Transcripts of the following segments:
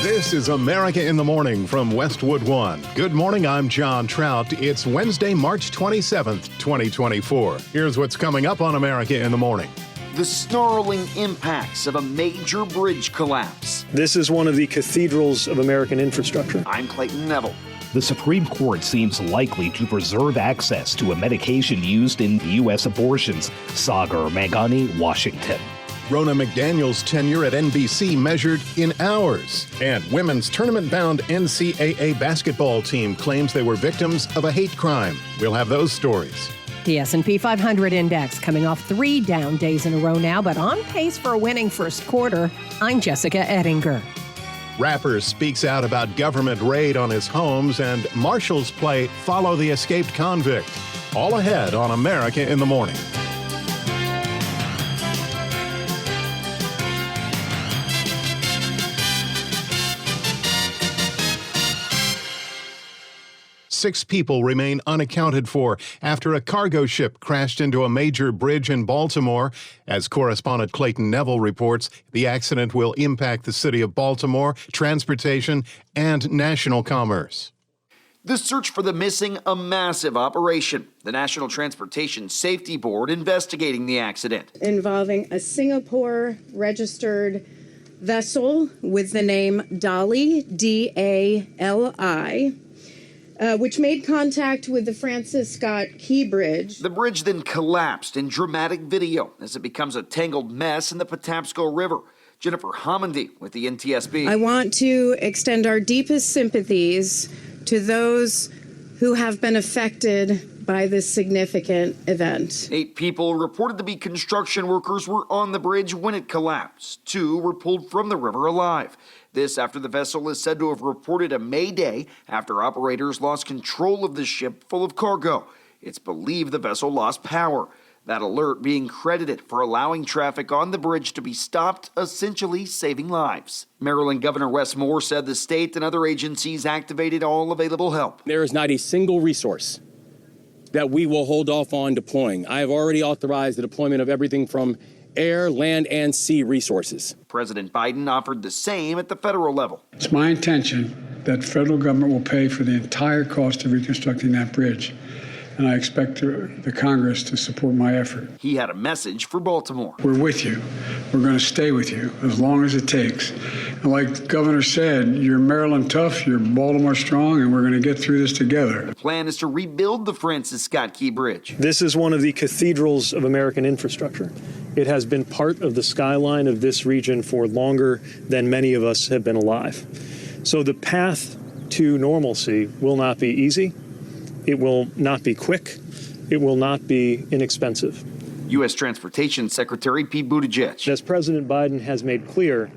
This is America in the Morning from Westwood One. Good morning, I'm John Trout. It's Wednesday, March 27th, 2024. Here's what's coming up on America in the Morning. The snarling impacts of a major bridge collapse. This is one of the cathedrals of American infrastructure. I'm Clayton Neville. The Supreme Court seems likely to preserve access to a medication used in U.S. abortions. Sagar Meghani, Washington. Ronna McDaniel's tenure at NBC measured in hours. And women's tournament-bound NCAA basketball team claims they were victims of a hate crime. We'll have those stories. The S&P 500 index coming off 3 down days in a row now, but on pace for a winning first quarter. I'm Jessica Ettinger. Rapper speaks out about government raid on his homes, and Marshals play Follow the Escaped Convict. All ahead on America in the Morning. Six people remain unaccounted for after a cargo ship crashed into a major bridge in Baltimore. As correspondent Clayton Neville reports, the accident will impact the city of Baltimore, transportation, and national commerce. The search for the missing, a massive operation. The National Transportation Safety Board investigating the accident. Involving a Singapore-registered vessel with the name Dali, D-A-L-I, which made contact with the Francis Scott Key Bridge. The bridge then collapsed in dramatic video as it becomes a tangled mess in the Patapsco River. Jennifer Homendy with the NTSB. I want to extend our deepest sympathies to those who have been affected by this significant event. 8 people reported to be construction workers were on the bridge when it collapsed. 2 were pulled from the river alive. This after the vessel is said to have reported a mayday after operators lost control of the ship full of cargo. It's believed the vessel lost power. That alert being credited for allowing traffic on the bridge to be stopped, essentially saving lives. Maryland Governor Wes Moore said the state and other agencies activated all available help. There is not a single resource that we will hold off on deploying. I have already authorized the deployment of everything from air, land, and sea resources. President Biden offered the same at the federal level. It's my intention that federal government will pay for the entire cost of reconstructing that bridge, and I expect the Congress to support my effort. He had a message for Baltimore. We're with you. We're going to stay with you as long as it takes. And like the governor said, you're Maryland tough, you're Baltimore strong, and we're going to get through this together. The plan is to rebuild the Francis Scott Key Bridge. This is one of the cathedrals of American infrastructure. It has been part of the skyline of this region for longer than many of us have been alive. So the path to normalcy will not be easy. It will not be quick. It will not be inexpensive. U.S. Transportation Secretary Pete Buttigieg. As President Biden has made clear,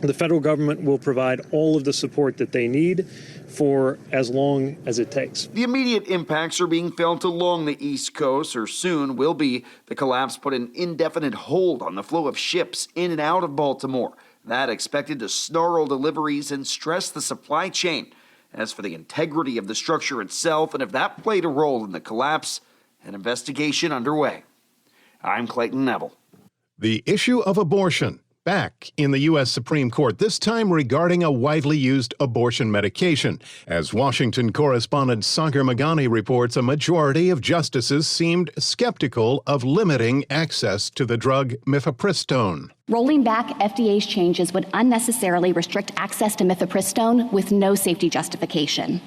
the federal government will provide all of the support that they need for as long as it takes. The immediate impacts are being felt along the East Coast, or soon will be. The collapse put an indefinite hold on the flow of ships in and out of Baltimore. That expected to snarl deliveries and stress the supply chain. As for the integrity of the structure itself, and if that played a role in the collapse, an investigation underway. I'm Clayton Neville. The issue of abortion back in the U.S. Supreme Court, this time regarding a widely used abortion medication. As Washington correspondent Sagar Meghani reports, a majority of justices seemed skeptical of limiting access to the drug mifepristone. Rolling back FDA's changes would unnecessarily restrict access to mifepristone with no safety justification.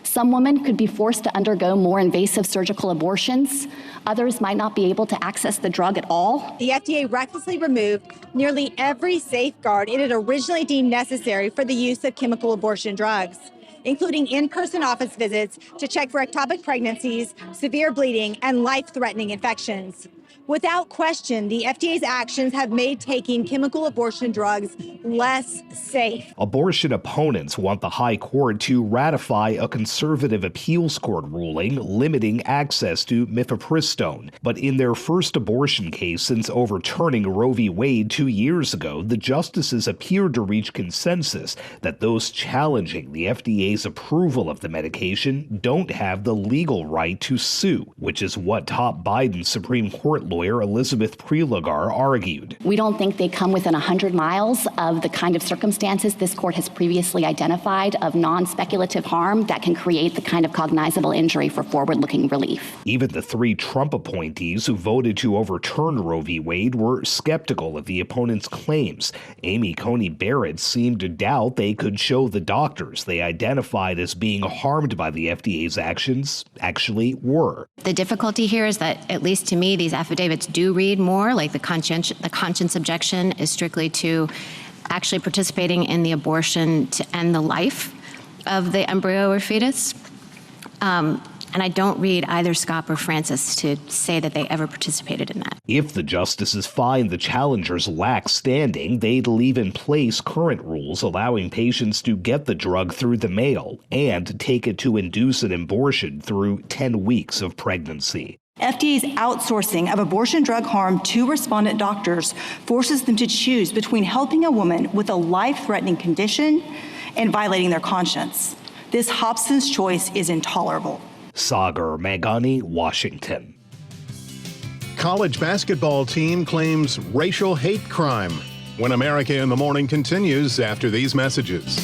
Some women could be forced to undergo more invasive surgical abortions. Others might not be able to access the drug at all. The FDA recklessly removed nearly every safeguard it had originally deemed necessary for the use of chemical abortion drugs, including in-person office visits to check for ectopic pregnancies, severe bleeding, and life-threatening infections. Without question, the FDA's actions have made taking chemical abortion drugs less safe. Abortion opponents want the High Court to ratify a conservative appeals court ruling limiting access to mifepristone. But in their first abortion case since overturning Roe v. Wade 2 years ago, the justices appeared to reach consensus that those challenging the FDA's approval of the medication don't have the legal right to sue, which is what top Biden's Supreme Court lawyer Elizabeth Prelagar argued. We don't think they come within 100 miles of the kind of circumstances this court has previously identified of non-speculative harm that can create the kind of cognizable injury for forward-looking relief. Even the 3 Trump appointees who voted to overturn Roe v. Wade were skeptical of the opponent's claims. Amy Coney Barrett seemed to doubt they could show the doctors they identified as being harmed by the FDA's actions actually were. The difficulty here is that, at least to me, these affidavits do read more like the conscience objection is strictly to actually participating in the abortion to end the life of the embryo or fetus. And I don't read either Scott or Francis to say that they ever participated in that. If the justices find the challengers lack standing, they'd leave in place current rules allowing patients to get the drug through the mail and take it to induce an abortion through 10 weeks of pregnancy. FDA's outsourcing of abortion drug harm to respondent doctors forces them to choose between helping a woman with a life-threatening condition and violating their conscience. This Hobson's choice is intolerable. Sagar Meghani, Washington. College basketball team claims racial hate crime. When America in the Morning continues after these messages.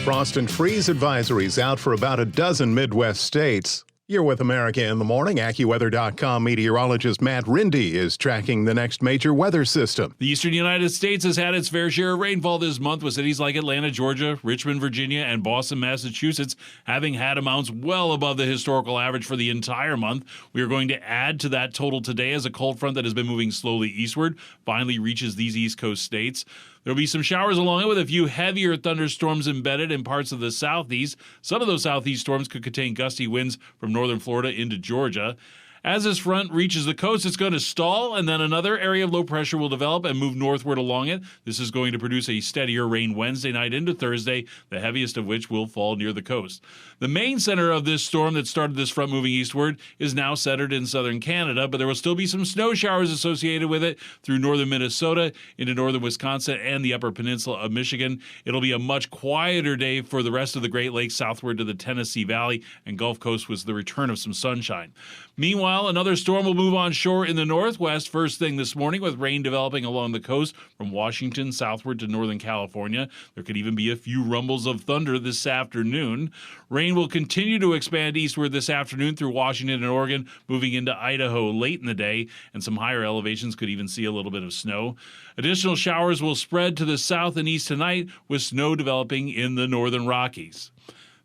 Frost and freeze advisories out for about a dozen Midwest states. You're with America in the Morning. AccuWeather.com meteorologist Matt Rindy is tracking the next major weather system. The eastern United States has had its fair share of rainfall this month, with cities like Atlanta, Georgia, Richmond, Virginia, and Boston, Massachusetts having had amounts well above the historical average for the entire month. We are going to add to that total today as a cold front that has been moving slowly eastward finally reaches these East Coast states. There'll be some showers along it with a few heavier thunderstorms embedded in parts of the southeast. Some of those southeast storms could contain gusty winds from northern Florida into Georgia. As this front reaches the coast, it's going to stall, and then another area of low pressure will develop and move northward along it. This is going to produce a steadier rain Wednesday night into Thursday, the heaviest of which will fall near the coast. The main center of this storm that started this front moving eastward is now centered in southern Canada, but there will still be some snow showers associated with it through northern Minnesota into northern Wisconsin and the upper peninsula of Michigan. It'll be a much quieter day for the rest of the Great Lakes southward to the Tennessee Valley and Gulf Coast with the return of some sunshine. Meanwhile, another storm will move on shore in the northwest first thing this morning, with rain developing along the coast from Washington southward to northern California. There could even be a few rumbles of thunder this afternoon. Rain will continue to expand eastward this afternoon through Washington and Oregon, moving into Idaho late in the day, and some higher elevations could even see a little bit of snow. Additional showers will spread to the south and east tonight, with snow developing in the northern Rockies.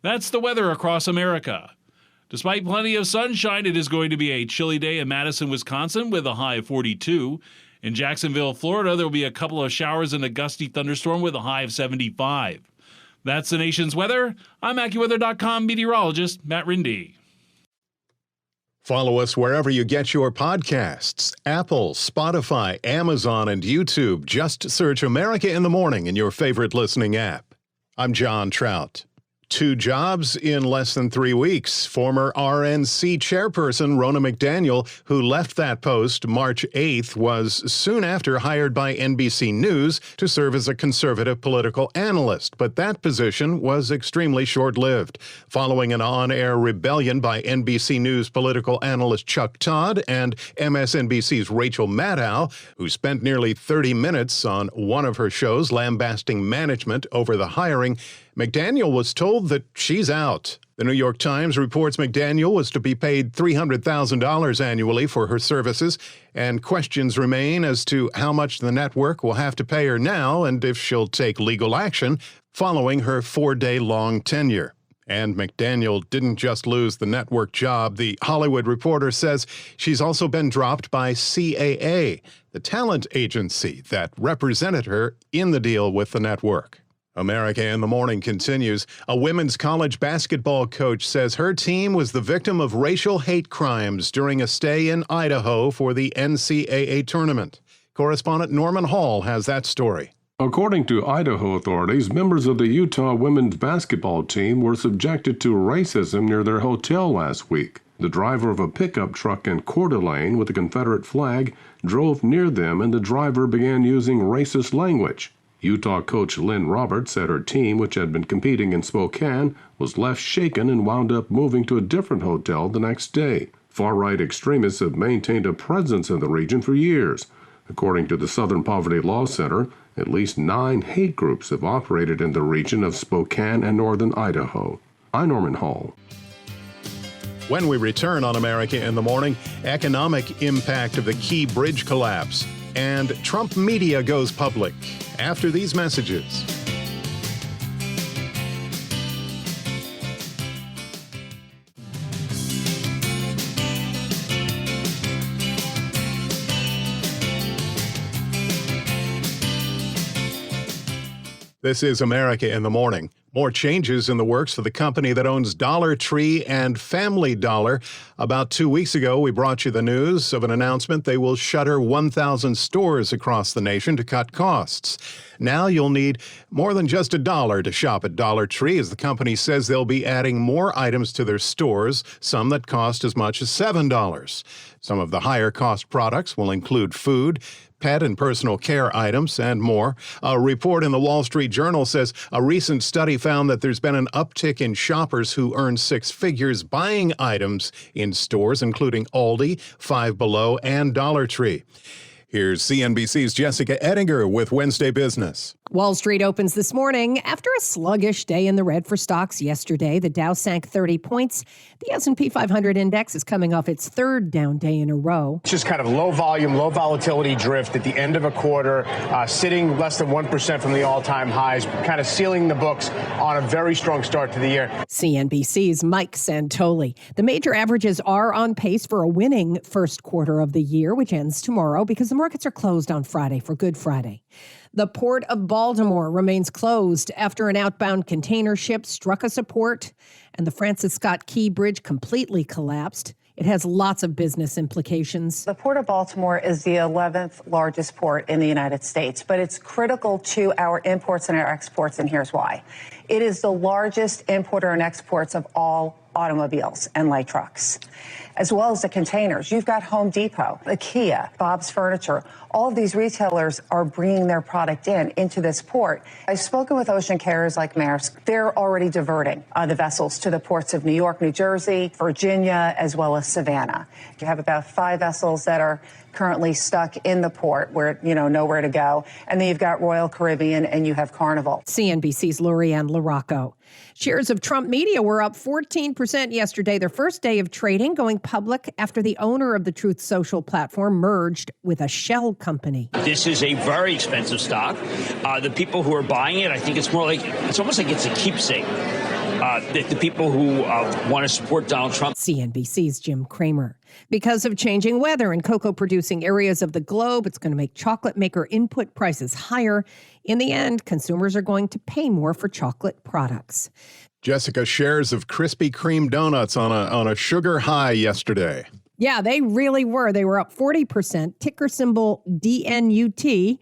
That's the weather across America. Despite plenty of sunshine, it is going to be a chilly day in Madison, Wisconsin, with a high of 42. In Jacksonville, Florida, there will be a couple of showers and a gusty thunderstorm with a high of 75. That's the nation's weather. I'm AccuWeather.com meteorologist Matt Rindy. Follow us wherever you get your podcasts. Apple, Spotify, Amazon, and YouTube. Just search America in the Morning in your favorite listening app. I'm John Trout. 2 jobs in less than 3 weeks. Former RNC Chairperson Ronna McDaniel, who left that post March 8th, was soon after hired by NBC News to serve as a conservative political analyst. But that position was extremely short-lived. Following an on-air rebellion by NBC News political analyst Chuck Todd and MSNBC's Rachel Maddow, who spent nearly 30 minutes on one of her shows lambasting management over the hiring, McDaniel was told that she's out. The New York Times reports McDaniel was to be paid $300,000 annually for her services, and questions remain as to how much the network will have to pay her now and if she'll take legal action following her 4-day-long tenure. And McDaniel didn't just lose the network job. The Hollywood Reporter says she's also been dropped by CAA, the talent agency that represented her in the deal with the network. America in the Morning continues. A women's college basketball coach says her team was the victim of racial hate crimes during a stay in Idaho for the NCAA tournament. Correspondent Norman Hall has that story. According to Idaho authorities, members of the Utah women's basketball team were subjected to racism near their hotel last week. The driver of a pickup truck in Coeur d'Alene with a Confederate flag drove near them, and the driver began using racist language. Utah coach Lynn Roberts said her team, which had been competing in Spokane, was left shaken and wound up moving to a different hotel the next day. Far-right extremists have maintained a presence in the region for years. According to the Southern Poverty Law Center, at least 9 hate groups have operated in the region of Spokane and northern Idaho. I'm Norman Hall. When we return on America in the Morning, economic impact of the Key Bridge collapse, and Trump media goes public after these messages. This is America in the Morning. More changes in the works for the company that owns Dollar Tree and Family Dollar. About 2 weeks ago, we brought you the news of an announcement they will shutter 1,000 stores across the nation to cut costs. Now you'll need more than just $1 to shop at Dollar Tree, as the company says they'll be adding more items to their stores, some that cost as much as $7. Some of the higher cost products will include food, pet and personal care items, and more. A report in the Wall Street Journal says a recent study found that there's been an uptick in shoppers who earn 6 figures buying items in stores, including Aldi, Five Below, and Dollar Tree. Here's CNBC's Jessica Ettinger with Wednesday Business. Wall Street opens this morning after a sluggish day in the red for stocks yesterday. The Dow sank 30 points. The S&P 500 index is coming off its third down day in a row. It's just kind of low volume, low volatility drift at the end of a quarter, sitting less than 1% from the all-time highs, kind of sealing the books on a very strong start to the year. CNBC's Mike Santoli. The major averages are on pace for a winning first quarter of the year, which ends tomorrow because the markets are closed on Friday for Good Friday. The Port of Baltimore remains closed after an outbound container ship struck a support and the Francis Scott Key Bridge completely collapsed. It has lots of business implications. The Port of Baltimore is the 11th largest port in the United States, but it's critical to our imports and our exports, and here's why. It is the largest importer and exports of all automobiles and light trucks, as well as the containers. You've got Home Depot, IKEA, Bob's Furniture. All of these retailers are bringing their product into this port. I've spoken with ocean carriers like Maersk. They're already diverting the vessels to the ports of New York, New Jersey, Virginia, as well as Savannah. You have about 5 vessels that are currently stuck in the port where, nowhere to go. And then you've got Royal Caribbean and you have Carnival. CNBC's Lorianne LaRocco. Shares of Trump Media were up 14% yesterday, their first day of trading, going public after the owner of the Truth Social platform merged with a shell company. This is a very expensive stock. The people who are buying it, I think it's almost like it's a keepsake. The people who want to support Donald Trump. CNBC's Jim Cramer. Because of changing weather in cocoa-producing areas of the globe, it's going to make chocolate maker input prices higher. In the end, consumers are going to pay more for chocolate products. Jessica, shares of Krispy Kreme donuts on a sugar high yesterday. Yeah, they really were. They were up 40%, ticker symbol DNUT.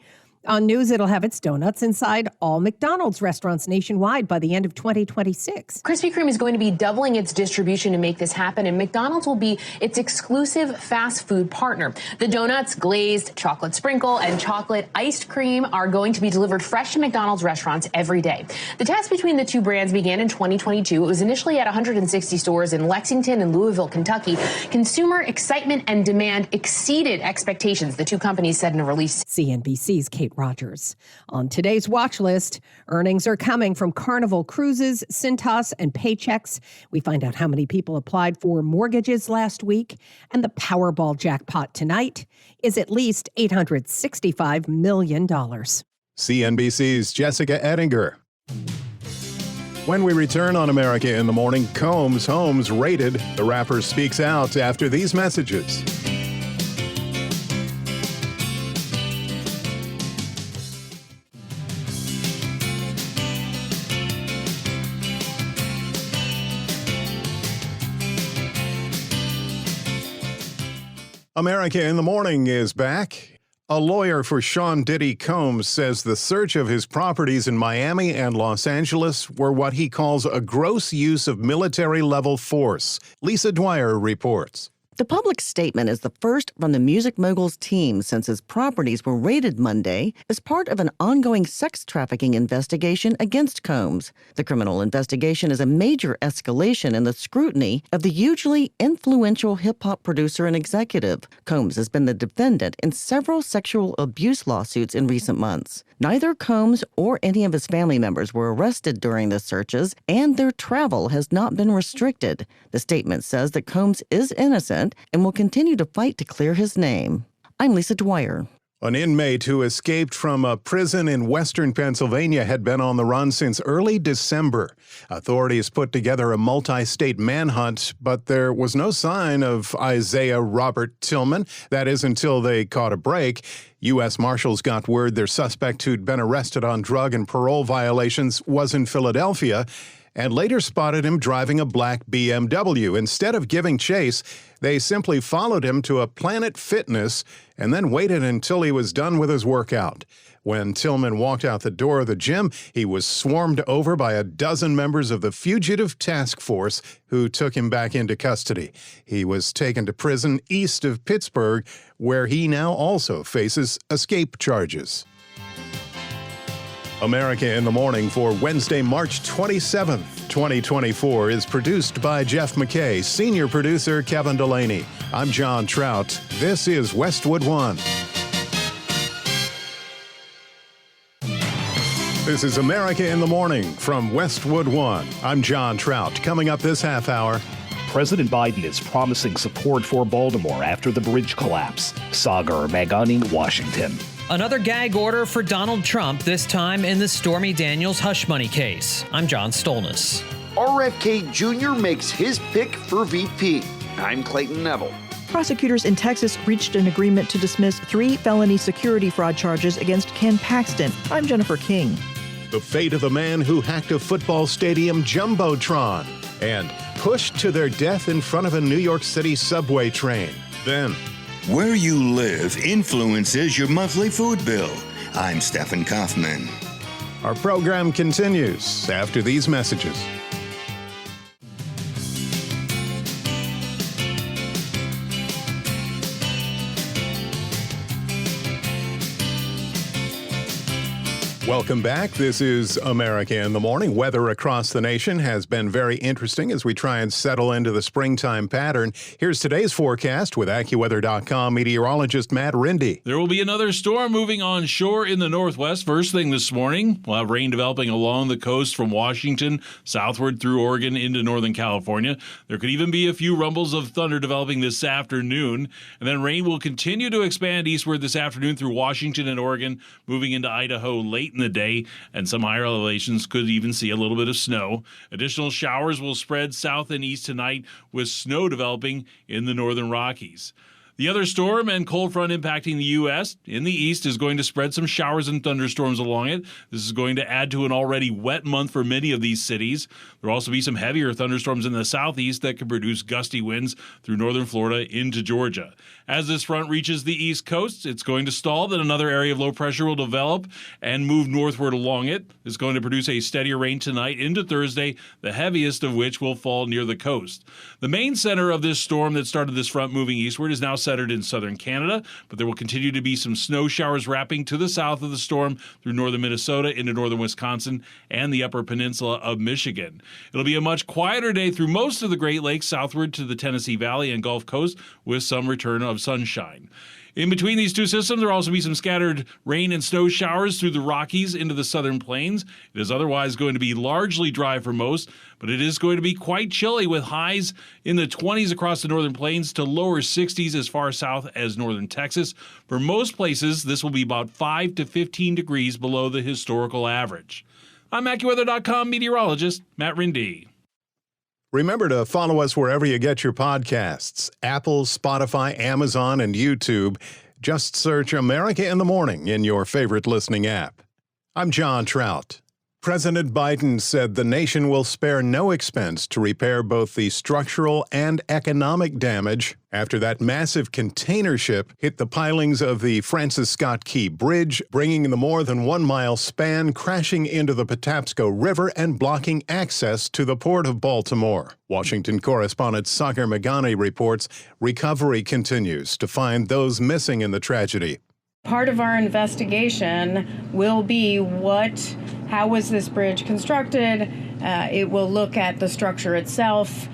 On news, it'll have its donuts inside all McDonald's restaurants nationwide by the end of 2026. Krispy Kreme is going to be doubling its distribution to make this happen, and McDonald's will be its exclusive fast food partner. The donuts, glazed, chocolate sprinkle, and chocolate iced cream are going to be delivered fresh to McDonald's restaurants every day. The test between the two brands began in 2022. It was initially at 160 stores in Lexington and Louisville, Kentucky. Consumer excitement and demand exceeded expectations, the two companies said in a release. CNBC's Kate Rogers. On today's watch list, earnings are coming from Carnival Cruises, Cintas, and Paychex. We find out how many people applied for mortgages last week, and the Powerball jackpot tonight is at least $865 million. CNBC's Jessica Ettinger. When we return on America in the Morning, Combs Homes rated. The rapper speaks out after these messages. America in the Morning is back. A lawyer for Sean Diddy Combs says the search of his properties in Miami and Los Angeles were what he calls a gross use of military-level force. Lisa Dwyer reports. The public statement is the first from the music mogul's team since his properties were raided Monday as part of an ongoing sex trafficking investigation against Combs. The criminal investigation is a major escalation in the scrutiny of the hugely influential hip-hop producer and executive. Combs has been the defendant in several sexual abuse lawsuits in recent months. Neither Combs or any of his family members were arrested during the searches, and their travel has not been restricted. The statement says that Combs is innocent and will continue to fight to clear his name. I'm Lisa Dwyer. An inmate who escaped from a prison in western Pennsylvania had been on the run since early December. Authorities put together a multi-state manhunt, but there was no sign of Isaiah Robert Tillman. That is until they caught a break. U.S. Marshals got word their suspect who'd been arrested on drug and parole violations was in Philadelphia, and later spotted him driving a black BMW. Instead of giving chase, they simply followed him to a Planet Fitness and then waited until he was done with his workout. When Tillman walked out the door of the gym, he was swarmed over by a dozen members of the Fugitive Task Force who took him back into custody. He was taken to prison east of Pittsburgh, where he now also faces escape charges. America in the Morning for Wednesday, March 27th, 2024 is produced by Jeff McKay, senior producer Kevin Delaney. I'm John Trout. This is Westwood One. This is America in the Morning from Westwood One. I'm John Trout. Coming up this half hour, President Biden is promising support for Baltimore after the bridge collapse. Sagar Meghani, Washington. Another gag order for Donald Trump, this time in the Stormy Daniels hush money case. I'm John Stolnis. RFK Jr. makes his pick for VP. I'm Clayton Neville. Prosecutors in Texas reached an agreement to dismiss 3 felony security fraud charges against Ken Paxton. I'm Jennifer King. The fate of the man who hacked a football stadium jumbotron and pushed to their death in front of a New York City subway train. Then, where you live influences your monthly food bill. I'm Stephen Kaufman. Our program continues after these messages. Welcome back. This is America in the Morning. Weather across the nation has been very interesting as we try and settle into the springtime pattern. Here's today's forecast with AccuWeather.com meteorologist Matt Rindy. There will be another storm moving on shore in the northwest. First thing this morning, we'll have rain developing along the coast from Washington southward through Oregon into northern California. There could even be a few rumbles of thunder developing this afternoon. And then rain will continue to expand eastward this afternoon through Washington and Oregon, moving into Idaho late in the day, and some higher elevations could even see a little bit of snow. Additional showers will spread south and east tonight, with snow developing in the northern Rockies. The other storm and cold front impacting the U.S. in the east is going to spread some showers and thunderstorms along it. This is going to add to an already wet month for many of these cities. There will also be some heavier thunderstorms in the southeast that could produce gusty winds through northern Florida into Georgia. As this front reaches the east coast, it's going to stall, then another area of low pressure will develop and move northward along it. It's going to produce a steadier rain tonight into Thursday, the heaviest of which will fall near the coast. The main center of this storm that started this front moving eastward is now centered in southern Canada, but there will continue to be some snow showers wrapping to the south of the storm through northern Minnesota into northern Wisconsin and the upper peninsula of Michigan. It'll be a much quieter day through most of the Great Lakes southward to the Tennessee Valley and Gulf Coast, with some return of sunshine. In between these two systems, there will also be some scattered rain and snow showers through the Rockies into the southern plains. It is otherwise going to be largely dry for most, but it is going to be quite chilly, with highs in the 20s across the northern plains to lower 60s as far south as northern Texas. For most places, this will be about 5 to 15 degrees below the historical average. I'm AccuWeather.com meteorologist Matt Rindy. Remember to follow us wherever you get your podcasts: Apple, Spotify, Amazon, and YouTube. Just search America in the Morning in your favorite listening app. I'm John Trout. President Biden said the nation will spare no expense to repair both the structural and economic damage after that massive container ship hit the pilings of the Francis Scott Key Bridge, bringing the more than 1 mile span crashing into the Patapsco River and blocking access to the port of Baltimore. Washington correspondent Sagar Meghani reports recovery continues to find those missing in the tragedy. Part of our investigation will be how was this bridge constructed? It will look at the structure itself.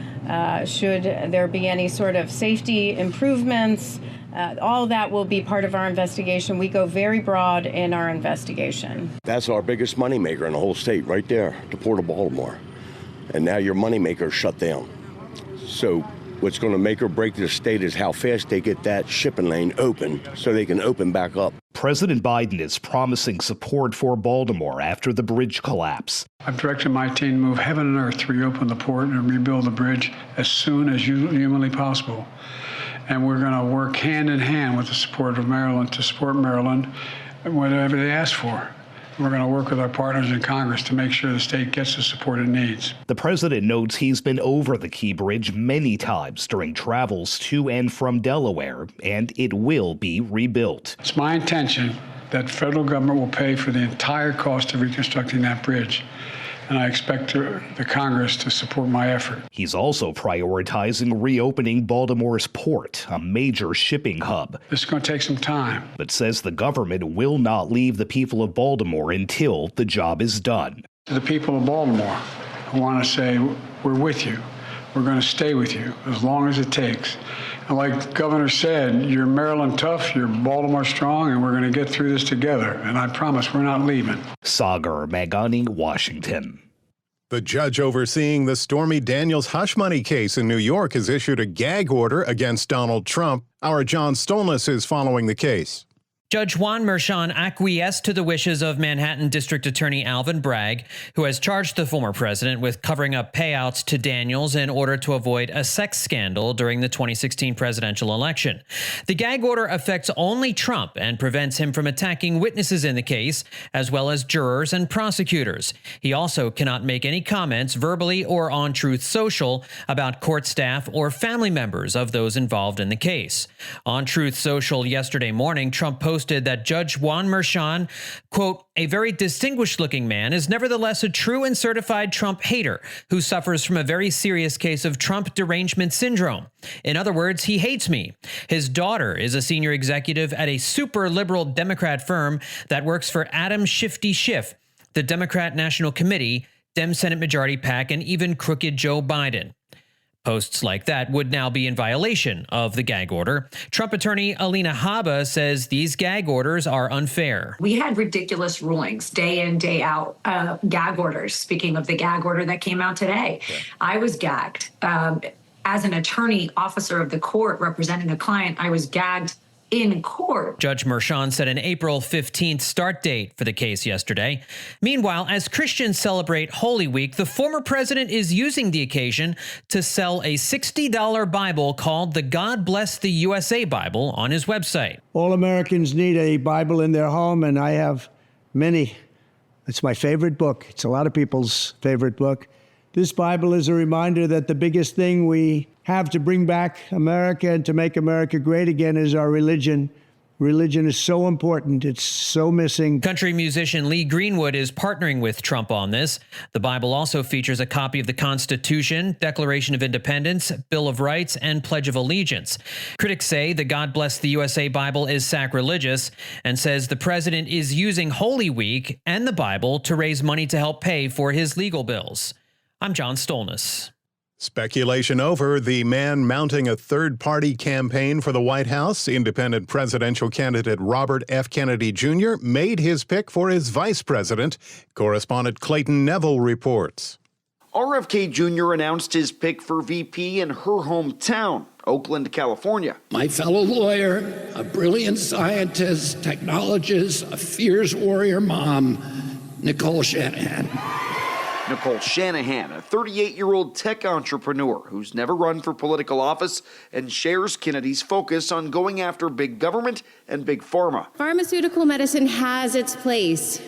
Should there be any sort of safety improvements? All that will be part of our investigation. We go very broad in our investigation. That's our biggest moneymaker in the whole state, right there, the Port of Baltimore. And now your moneymaker shut down. So what's going to make or break the state is how fast they get that shipping lane open so they can open back up. President Biden is promising support for Baltimore after the bridge collapse. I've directed my team to move heaven and earth to reopen the port and rebuild the bridge as soon as humanly possible. And we're going to work hand in hand with the support of Maryland to support Maryland and whatever they ask for. We're going to work with our partners in Congress to make sure the state gets the support it needs. The president notes he's been over the Key Bridge many times during travels to and from Delaware, and it will be rebuilt. It's my intention that federal government will pay for the entire cost of reconstructing that bridge, and I expect the Congress to support my effort. He's also prioritizing reopening Baltimore's port, a major shipping hub. This is going to take some time. But says the government will not leave the people of Baltimore until the job is done. To the people of Baltimore, I want to say we're with you. We're going to stay with you as long as it takes. And like the governor said, you're Maryland tough, you're Baltimore strong, and we're going to get through this together. And I promise we're not leaving. Sagar Meghani, Washington. The judge overseeing the Stormy Daniels hush money case in New York has issued a gag order against Donald Trump. Our John Stolness is following the case. Judge Juan Merchan acquiesced to the wishes of Manhattan District Attorney Alvin Bragg, who has charged the former president with covering up payouts to Daniels in order to avoid a sex scandal during the 2016 presidential election. The gag order affects only Trump and prevents him from attacking witnesses in the case, as well as jurors and prosecutors. He also cannot make any comments verbally or on Truth Social about court staff or family members of those involved in the case. On Truth Social yesterday morning, Trump posted that Judge Juan Merchan, quote, a very distinguished-looking man, is nevertheless a true and certified Trump hater who suffers from a very serious case of Trump derangement syndrome. In other words, he hates me. His daughter is a senior executive at a super liberal Democrat firm that works for Adam Shifty Schiff, the Democrat National Committee, Dem Senate Majority PAC, and even crooked Joe Biden. Posts like that would now be in violation of the gag order. Trump attorney Alina Habba says these gag orders are unfair. We had ridiculous rulings day in, day out, gag orders. Speaking of the gag order that came out today, I was gagged. As an attorney, officer of the court representing a client, I was gagged in court. Judge Merchan set an April 15th start date for the case yesterday. Meanwhile, as Christians celebrate Holy Week, the former president is using the occasion to sell a $60 Bible called the God Bless the USA Bible on his website. All Americans need a Bible in their home, and I have many. It's my favorite book. It's a lot of people's favorite book. This Bible is a reminder that the biggest thing we have to bring back America and to make America great again is our religion. Religion is so important. It's so missing. Country musician Lee Greenwood is partnering with Trump on this. The Bible also features a copy of the Constitution, Declaration of Independence, Bill of Rights, and Pledge of Allegiance. Critics say the God Bless the USA Bible is sacrilegious and says the president is using Holy Week and the Bible to raise money to help pay for his legal bills. I'm John Stolness. Speculation over. The man mounting a third-party campaign for the White House, independent presidential candidate Robert F. Kennedy Jr., made his pick for his vice president. Correspondent Clayton Neville reports. RFK Jr. announced his pick for VP in her hometown, Oakland, California. My fellow lawyer, a brilliant scientist, technologist, a fierce warrior mom, Nicole Shanahan. Nicole Shanahan, a 38-year-old tech entrepreneur who's never run for political office and shares Kennedy's focus on going after big government and big pharma. Pharmaceutical medicine has its place,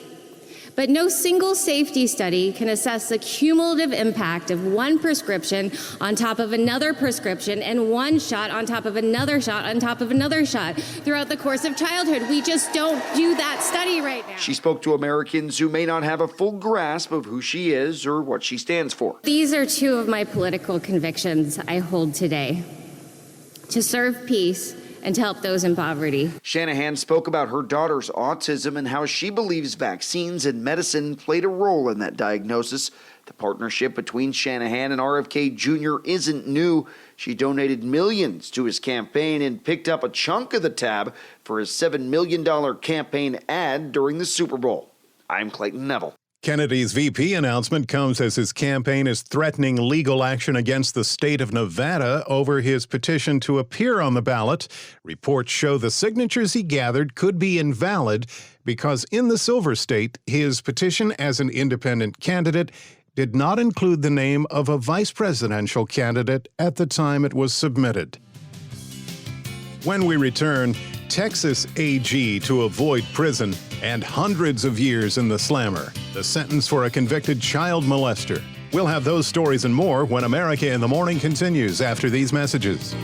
But no single safety study can assess the cumulative impact of one prescription on top of another prescription and one shot on top of another shot on top of another shot throughout the course of childhood. We just don't do that study right now. She spoke to Americans who may not have a full grasp of who she is or what she stands for. These are two of my political convictions I hold today: to serve peace and to help those in poverty. Shanahan spoke about her daughter's autism and how she believes vaccines and medicine played a role in that diagnosis. The partnership between Shanahan and RFK Jr. isn't new. She donated millions to his campaign and picked up a chunk of the tab for his $7 million campaign ad during the Super Bowl. I'm Clayton Neville. Kennedy's VP announcement comes as his campaign is threatening legal action against the state of Nevada over his petition to appear on the ballot. Reports show the signatures he gathered could be invalid because in the Silver State, his petition as an independent candidate did not include the name of a vice presidential candidate at the time it was submitted. When we return, Texas AG to avoid prison and hundreds of years in the slammer. The sentence for a convicted child molester. We'll have those stories and more when America in the Morning continues after these messages.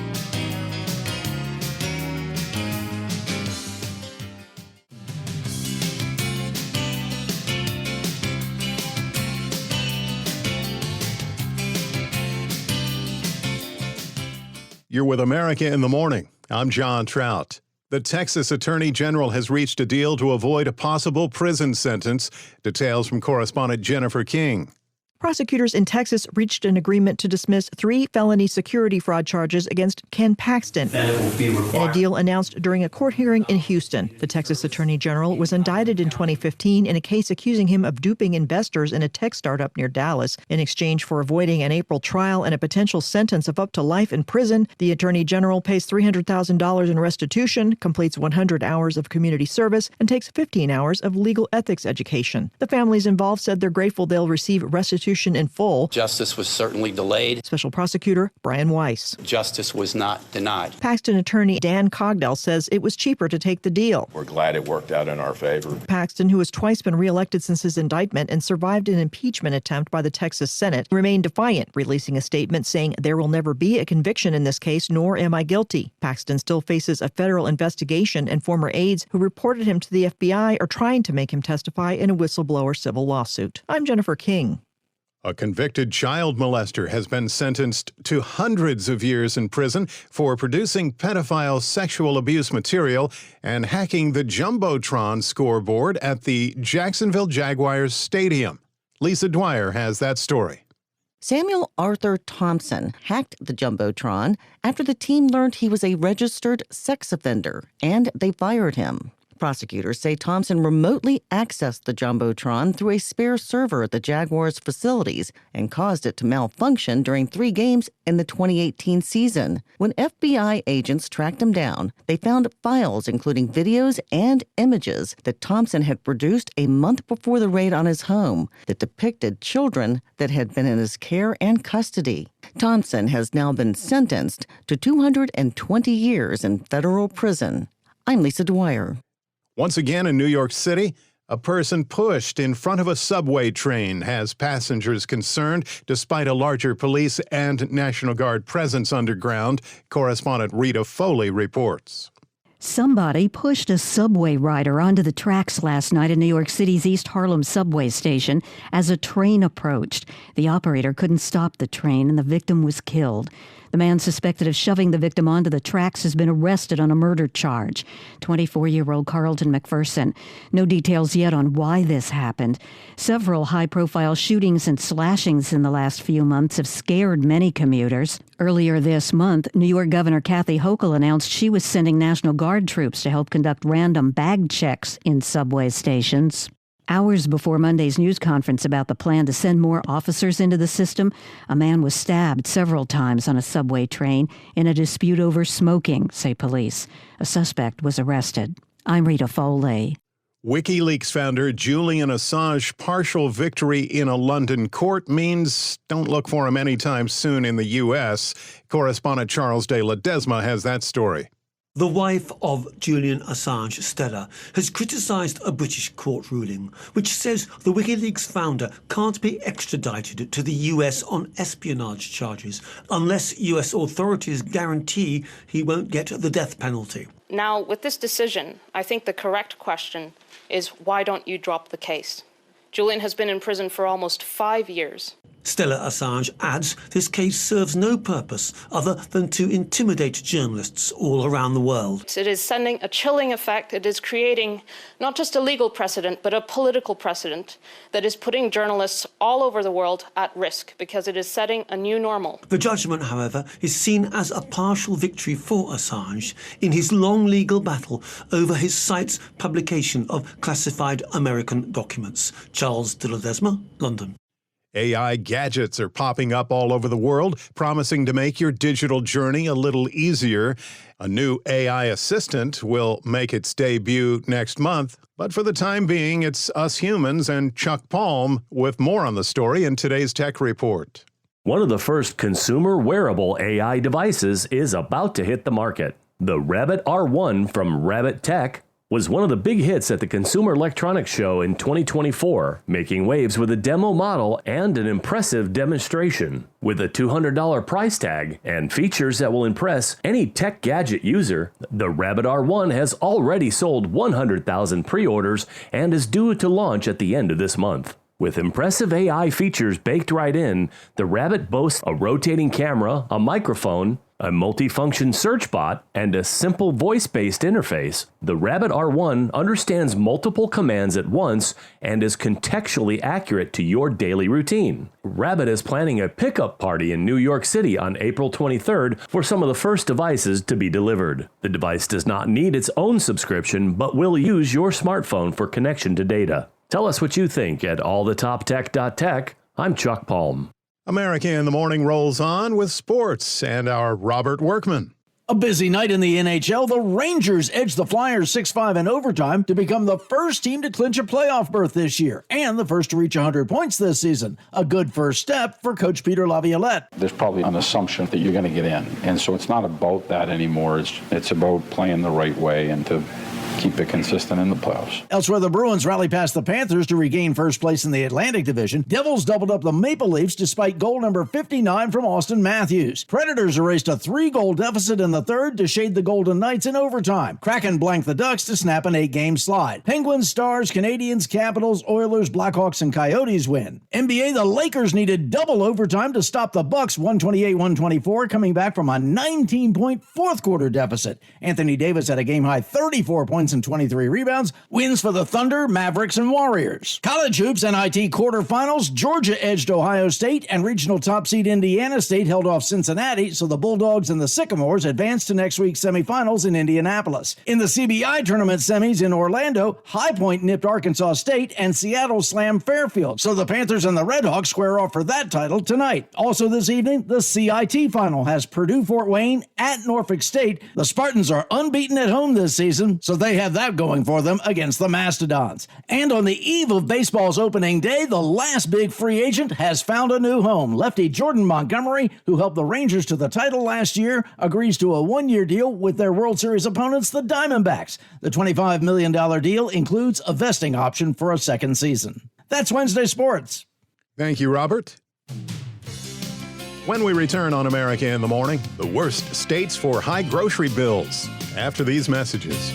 You're with America in the Morning. I'm John Trout. The Texas Attorney General has reached a deal to avoid a possible prison sentence. Details from correspondent Jennifer King. Prosecutors in Texas reached an agreement to dismiss 3 felony security fraud charges against Ken Paxton. In a deal announced during a court hearing in Houston, the Texas Attorney General was indicted in 2015 in a case accusing him of duping investors in a tech startup near Dallas. In exchange for avoiding an April trial and a potential sentence of up to life in prison, the Attorney General pays $300,000 in restitution, completes 100 hours of community service, and takes 15 hours of legal ethics education. The families involved said they're grateful they'll receive restitution in full. Justice was certainly delayed. Special Prosecutor Brian Weiss. Justice was not denied. Paxton attorney Dan Cogdell says it was cheaper to take the deal. We're glad it worked out in our favor. Paxton, who has twice been reelected since his indictment and survived an impeachment attempt by the Texas Senate, remained defiant, releasing a statement saying there will never be a conviction in this case, nor am I guilty. Paxton still faces a federal investigation, and former aides who reported him to the FBI are trying to make him testify in a whistleblower civil lawsuit. I'm Jennifer King. A convicted child molester has been sentenced to hundreds of years in prison for producing pedophile sexual abuse material and hacking the Jumbotron scoreboard at the Jacksonville Jaguars Stadium. Lisa Dwyer has that story. Samuel Arthur Thompson hacked the Jumbotron after the team learned he was a registered sex offender, and they fired him. Prosecutors say Thompson remotely accessed the Jumbotron through a spare server at the Jaguars' facilities and caused it to malfunction during 3 games in the 2018 season. When FBI agents tracked him down, they found files including videos and images that Thompson had produced a month before the raid on his home that depicted children that had been in his care and custody. Thompson has now been sentenced to 220 years in federal prison. I'm Lisa Dwyer. Once again in New York City, a person pushed in front of a subway train has passengers concerned despite a larger police and National Guard presence underground. Correspondent Rita Foley reports. Somebody pushed a subway rider onto the tracks last night in New York City's East Harlem subway station as a train approached. The operator couldn't stop the train and the victim was killed. The man suspected of shoving the victim onto the tracks has been arrested on a murder charge. 24-year-old Carlton McPherson. No details yet on why this happened. Several high-profile shootings and slashings in the last few months have scared many commuters. Earlier this month, New York Governor Kathy Hochul announced she was sending National Guard troops to help conduct random bag checks in subway stations. Hours before Monday's news conference about the plan to send more officers into the system, a man was stabbed several times on a subway train in a dispute over smoking, say police. A suspect was arrested. I'm Rita Foley. WikiLeaks founder Julian Assange's partial victory in a London court means don't look for him anytime soon in the U.S. Correspondent Charles de Ledesma has that story. The wife of Julian Assange, Stella, has criticised a British court ruling which says the WikiLeaks founder can't be extradited to the US on espionage charges unless US authorities guarantee he won't get the death penalty. Now, with this decision, I think the correct question is, why don't you drop the case? Julian has been in prison for almost 5 years. Stella Assange adds this case serves no purpose other than to intimidate journalists all around the world. It is sending a chilling effect. It is creating not just a legal precedent, but a political precedent that is putting journalists all over the world at risk because it is setting a new normal. The judgment, however, is seen as a partial victory for Assange in his long legal battle over his site's publication of classified American documents. Charles de Ledesma, London. AI gadgets are popping up all over the world, promising to make your digital journey a little easier. A new AI assistant will make its debut next month. But for the time being, it's us humans and Chuck Palm with more on the story in today's Tech Report. One of the first consumer wearable AI devices is about to hit the market. The Rabbit R1 from Rabbit Tech was one of the big hits at the Consumer Electronics Show in 2024, making waves with a demo model and an impressive demonstration. With a $200 price tag and features that will impress any tech gadget user, the Rabbit R1 has already sold 100,000 pre-orders and is due to launch at the end of this month. With impressive AI features baked right in, the Rabbit boasts a rotating camera, a microphone, a multifunction search bot, and a simple voice-based interface. The Rabbit R1 understands multiple commands at once and is contextually accurate to your daily routine. Rabbit is planning a pickup party in New York City on April 23rd for some of the first devices to be delivered. The device does not need its own subscription, but will use your smartphone for connection to data. Tell us what you think at allthetoptech.tech. I'm Chuck Palm. America in the Morning rolls on with sports and our Robert Workman. A busy night in the NHL. The Rangers edged the Flyers 6-5 in overtime to become the first team to clinch a playoff berth this year and the first to reach 100 points this season. A good first step for Coach Peter Laviolette. There's probably an assumption that you're going to get in, and so it's not about that anymore. It's about playing the right way and to keep it consistent in the playoffs. Elsewhere, the Bruins rally past the Panthers to regain first place in the Atlantic Division. Devils doubled up the Maple Leafs despite goal number 59 from Austin Matthews. Predators erased a 3-goal deficit in the third to shade the Golden Knights in overtime. Kraken blanked the Ducks to snap an 8-game slide. Penguins, Stars, Canadiens, Capitals, Oilers, Blackhawks, and Coyotes win. NBA, the Lakers needed double overtime to stop the Bucks 128-124, coming back from a 19-point fourth-quarter deficit. Anthony Davis had a game-high 34 points and 23 rebounds. Wins for the Thunder, Mavericks, and Warriors. College hoops NIT quarterfinals. Georgia edged Ohio State, and regional top seed Indiana State held off Cincinnati, so the Bulldogs and the Sycamores advanced to next week's semifinals in Indianapolis. In the CBI tournament semis in Orlando, High Point nipped Arkansas State, and Seattle slammed Fairfield, so the Panthers and the Redhawks square off for that title tonight. Also this evening, the CIT final has Purdue-Fort Wayne at Norfolk State. The Spartans are unbeaten at home this season, so they have that going for them against the Mastodons. And on the eve of baseball's opening day, the last big free agent has found a new home. Lefty Jordan Montgomery, who helped the Rangers to the title last year, agrees to a one-year deal with their World Series opponents, the Diamondbacks. The $25 million deal includes a vesting option for a second season. That's Wednesday Sports. Thank you, Robert. When we return on America in the Morning, the worst states for high grocery bills. After these messages.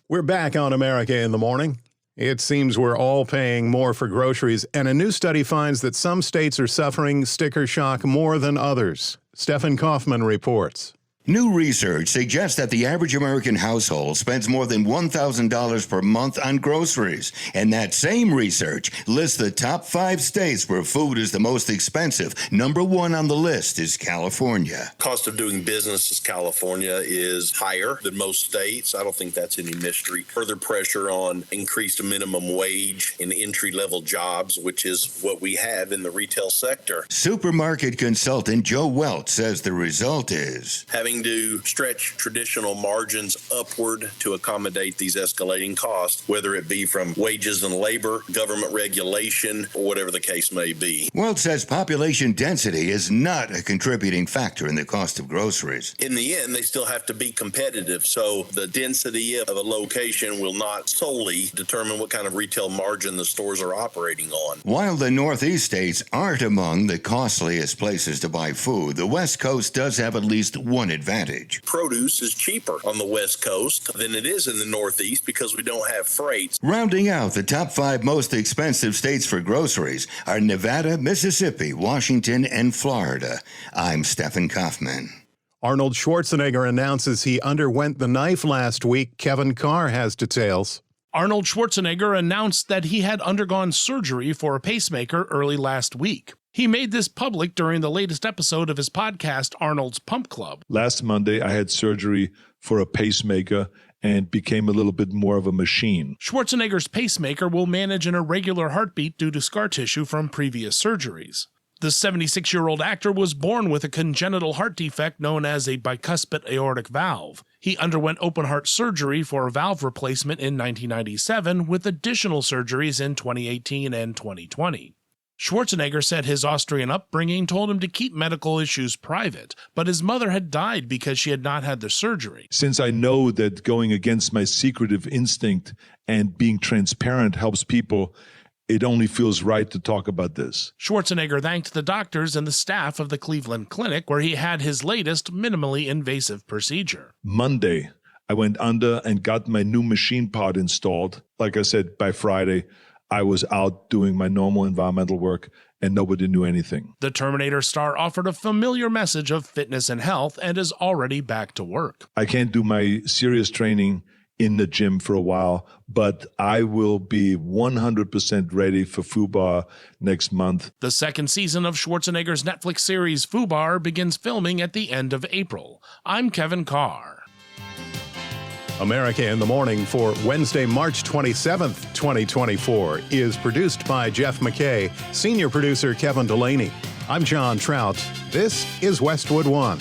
We're back on America in the Morning. It seems we're all paying more for groceries, and a new study finds that some states are suffering sticker shock more than others. Stephen Kaufman reports. New research suggests that the average American household spends more than $1,000 per month on groceries. And that same research lists the top 5 states where food is the most expensive. Number 1 on the list is California. Cost of doing business in California is higher than most states. I don't think that's any mystery. Further pressure on increased minimum wage in entry-level jobs, which is what we have in the retail sector. Supermarket consultant Joe Welch says the result is having having to stretch traditional margins upward to accommodate these escalating costs, whether it be from wages and labor, government regulation, or whatever the case may be. Weld says population density is not a contributing factor in the cost of groceries. In the end, they still have to be competitive, so the density of a location will not solely determine what kind of retail margin the stores are operating on. While the Northeast states aren't among the costliest places to buy food, the West Coast does have at least one advantage. Produce is cheaper on the West Coast than it is in the Northeast because we don't have freight. Rounding out the top 5 most expensive states for groceries are Nevada, Mississippi, Washington, and Florida. I'm Stephen Kaufman. Arnold Schwarzenegger announces he underwent the knife last week. Kevin Carr has details. Arnold Schwarzenegger announced that he had undergone surgery for a pacemaker early last week. He made this public during the latest episode of his podcast, Arnold's Pump Club. Last Monday, I had surgery for a pacemaker and became a little bit more of a machine. Schwarzenegger's pacemaker will manage an irregular heartbeat due to scar tissue from previous surgeries. The 76-year-old actor was born with a congenital heart defect known as a bicuspid aortic valve. He underwent open-heart surgery for a valve replacement in 1997, with additional surgeries in 2018 and 2020. Schwarzenegger said his Austrian upbringing told him to keep medical issues private, but his mother had died because she had not had the surgery. Since I know that going against my secretive instinct and being transparent helps people, it only feels right to talk about this. Schwarzenegger thanked the doctors and the staff of the Cleveland Clinic, where he had his latest minimally invasive procedure. Monday, I went under and got my new machine part installed. Like I said, by Friday, I was out doing my normal environmental work and nobody knew anything. The Terminator star offered a familiar message of fitness and health and is already back to work. I can't do my serious training in the gym for a while, but I will be 100% ready for FUBAR next month. The second season of Schwarzenegger's Netflix series FUBAR begins filming at the end of April. I'm Kevin Carr. America in the Morning for Wednesday, March 27th, 2024 is produced by Jeff McKay, senior producer Kevin Delaney. I'm John Trout. This is Westwood One.